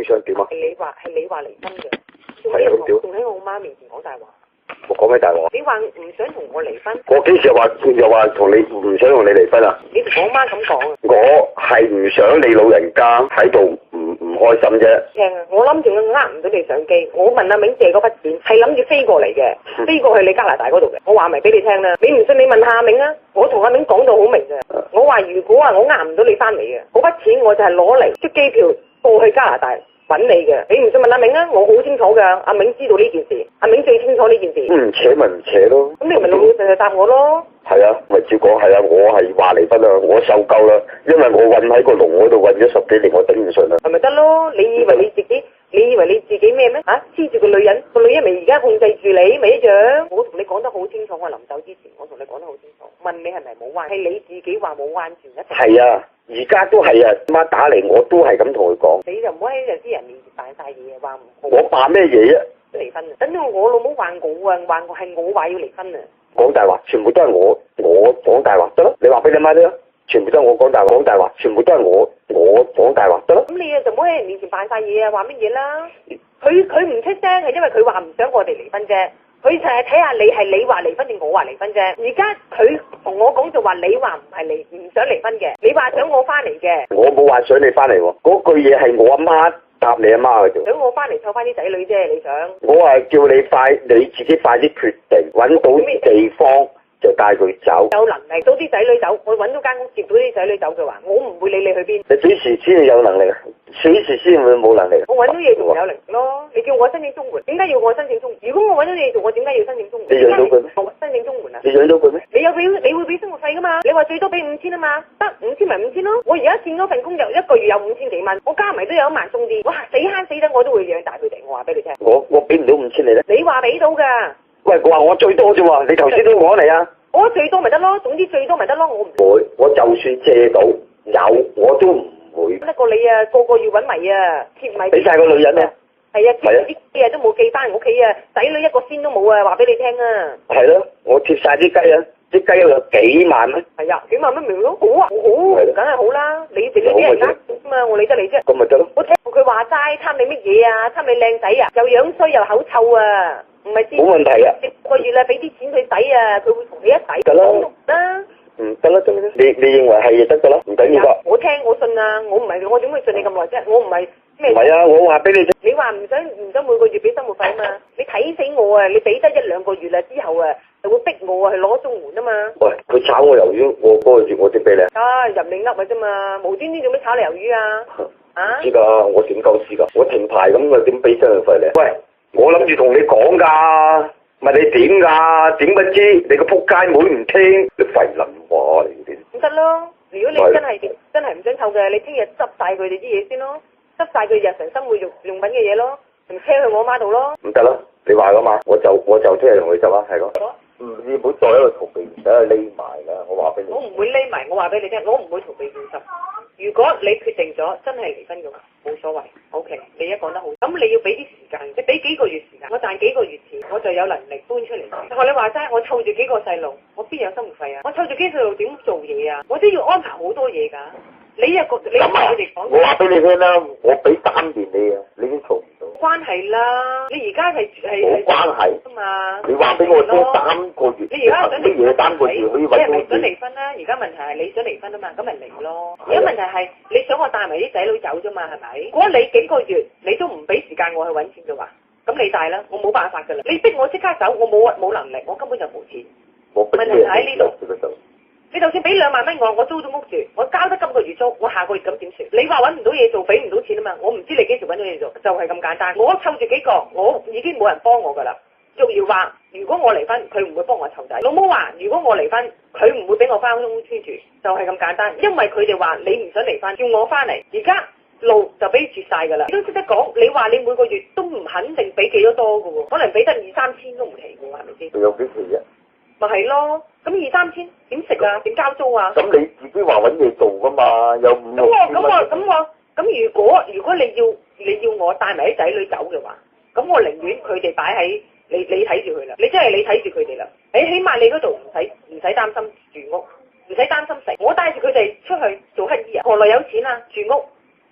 想點啊？係你話離婚嘅，係啊，咁屌！仲喺我媽面前講大話。我講咩大話？你話唔想同我離婚？我幾時又話同你唔想同你離婚啊？你同我媽咁講啊？我係唔想你老人家喺度唔開心啫。聽啊！我諗住呃唔到你相機，我問阿明借嗰筆錢係諗住飛過嚟嘅，飛過去你加拿大嗰度嘅。我話咪俾你聽啦，你唔信你問下阿明啊！我同阿明講到好明嘅，我話如果我呃唔到你翻嚟嘅，嗰筆錢我就係攞嚟出機票過去加拿大揾你嘅。你唔信問阿明啊！我好清楚㗎，阿明知道呢件事，阿明最清楚呢件事。唔扯咪唔扯咯。咁你咪老老實實答我咯。係啊，咪照講係啊，我係話離婚啊，我受夠啦，因為我韞喺個籠嗰度韞咗10幾年，我頂唔順啦。係咪得咯？你以為你自己咩咩？黐住個女人咪而家控制住你咪一樣？我同你講得好清楚，我臨走之前我同你講得好清楚，問你係咪冇彎？係你自己話冇彎轉一。係啊，而家都係啊，媽打嚟我都係咁同佢講。你就唔好喺啲人面前扮晒嘢，話唔好。我扮咩嘢啊？離婚啊！等到我老母話我啊，話我係我話要離婚啊！講大話，全部都係我講大話，得咯？你話俾你媽聽，全部都係我講大話，講大話，全部都係我講大話，得咯？咁你啊就唔好喺人面前扮晒嘢啊，話乜嘢啦？佢唔出聲係因為佢話唔想我哋離婚啫，佢就係睇下你話離婚定我話離婚啫。而家佢同我講就話你話唔想離婚嘅，你話想我翻嚟嘅。我冇話想你翻嚟喎，嗰句嘢係我阿媽答你阿媽嘅啫。想我翻嚟湊翻啲仔女啫，你想？我係叫你自己快啲決定，揾到地方就帶佢走。有能力到啲仔女走，我揾到間屋接到啲仔女走嘅話，我唔會理你去邊。你幾時先有能力啊？幾時先會冇能力？我揾到嘢做有能力咯。你叫我申請綜援，點解要我申請綜援？如果我揾到嘢做，我點解要申請綜援？你養到佢咩？我申請綜援啊！你養到佢咩？你會俾生活費噶嘛？你話最多俾5000啊嘛？得5000咪5000咯。我而家見嗰份工就一個月有5000幾蚊，我加埋都有1萬鬆啲。哇！死慳死得我都會養大佢哋。我話俾你聽。我俾唔到5000你咧？你話俾到㗎？喂，我話我最多啫喎，你頭先都講嚟啊！我最多咪得咯，總之最多咪得咯，我唔會。我就算借到有，我都唔會。得過你啊，個個要揾米啊，貼米。俾晒個女人啊！係啊，貼啲雞啊都冇寄翻屋企啊，仔女一個仙都冇啊，話俾你聽啊。係咯，我貼晒啲雞啊，啲雞有幾萬咩？係啊，幾萬蚊咪咯，好啊，好，梗係好啦。你哋呢啲人呃嘛，我理得你啫。咁咪得咯。我聽佢話齋，貪你乜嘢啊？貪你靚仔啊？又樣衰又口臭啊！唔係先。冇問題啊。個月啦，俾啲錢佢使啊，佢會同你一使。得啦。啦。得啦，得啦。你認為係就得噶啦，唔緊要噶。我聽我信啊，我唔係我點會信你咁耐啫？我唔係咩？唔係啊，我話俾你聽。你話唔想每個月俾生活費啊嘛？你睇死我啊！你俾得1-2個月啦，之後啊就會逼我啊去攞綜援啊嘛。喂，佢炒我魷魚，我嗰個月我點俾你？任你噏嘅啫嘛，無端端做咩炒你魷魚啊？唔知㗎，我點夠知㗎？我停牌咁啊，點俾生活費你？喂，我諗住同你講㗎。問你點㗎？點不知你個仆街妹唔聽，你廢撚話嚟嘅。咁得咯，如果你真係唔想湊嘅，你聽日執晒佢哋啲嘢先咯，執晒佢日常生活用品嘅嘢咯，同車去我媽度咯。唔得咯，你話㗎嘛，我就聽日同佢執啊，係咯。你唔好再喺度逃避，唔使去匿埋啦。我話俾你。我唔會匿埋，我話俾你聽，我唔會逃避現實。如果你決定咗真係離婚嘅話，冇所謂 ，OK， 你一講得好。咁你要俾啲時間，你俾幾個月時間，我賺幾個月錢，我就有能力搬出嚟。學你話齋，我湊住幾個細路，我邊有生活費啊？我湊住幾個細路點做嘢啊？我都要安排好多嘢㗎。你同佢哋講，我話俾你聽啦，我俾3年你啊，你已經做唔到。關係啦，你而家係冇關係啊嘛。你話俾我聽3個月，你而家想離婚3個月可以揾到錢。你係咪想離婚啦？而家問題係你想離婚啊嘛，咁咪離咯。而家問題係你想我帶埋啲仔女走啫嘛，係咪？如果你幾個月你都唔俾時間我去揾錢嘅話，咁你大啦，我冇辦法㗎啦。你逼我即刻走，我冇能力，我根本就冇錢。問題就喺呢度。你就算俾2萬蚊我租咗屋住，我交得今個月租，我下個月咁點算？你話揾唔到嘢做，俾唔到錢啊嘛，我唔知你幾時揾到嘢做，就係咁簡單。我湊住幾個，我已經冇人幫我噶啦。玉瑤話：如果我離婚，佢唔會幫我湊仔。老母話：如果我離婚，佢唔會俾我翻屋村住，就係咁簡單。因為佢哋話你唔想離婚，叫我翻嚟，而家路就俾絕晒噶啦。你都識得講，你話你每個月都唔肯定俾幾多噶喎，可能俾得2-3千都唔奇噶喎，係咪先？仲有幾期啫？咪係咯，咁2-3千點食啊？點交租啊？咁你自己話揾嘢做噶嘛？有5-6千蚊。咁如果你要我帶埋啲仔女走嘅話，咁我寧願佢哋擺喺你睇住佢啦。你真係你睇住佢哋啦。起碼你嗰度唔使擔心住屋，唔使擔心食。我帶住佢哋出去做乞兒啊，何來有錢啊？住屋、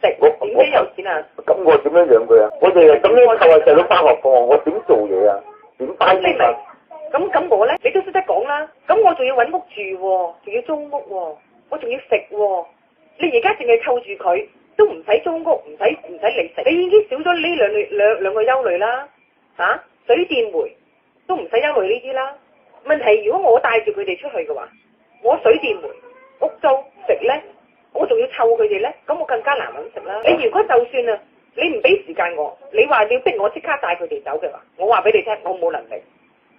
食，點解有錢啊？咁我點樣養佢啊？我哋係咁樣湊細佬返學課，我點做嘢啊？點翻譯啊？咁我咧，你都識得講啦。咁我仲要揾屋住喎，仲要租屋喎，我仲要食喎。你而家淨係湊住佢，都唔使租屋，唔使你食，你已經少咗呢兩個憂慮啦。啊，水電煤都唔使憂慮呢啲啦。問題如果我帶住佢哋出去嘅話，我水電煤、屋租、食咧，我仲要湊佢哋咧，咁我更加難揾食啦。你如果就算啊，你唔俾時間我，你話要逼我即刻帶佢哋走嘅話，我話俾你聽，我冇能力，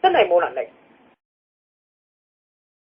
真係冇能力。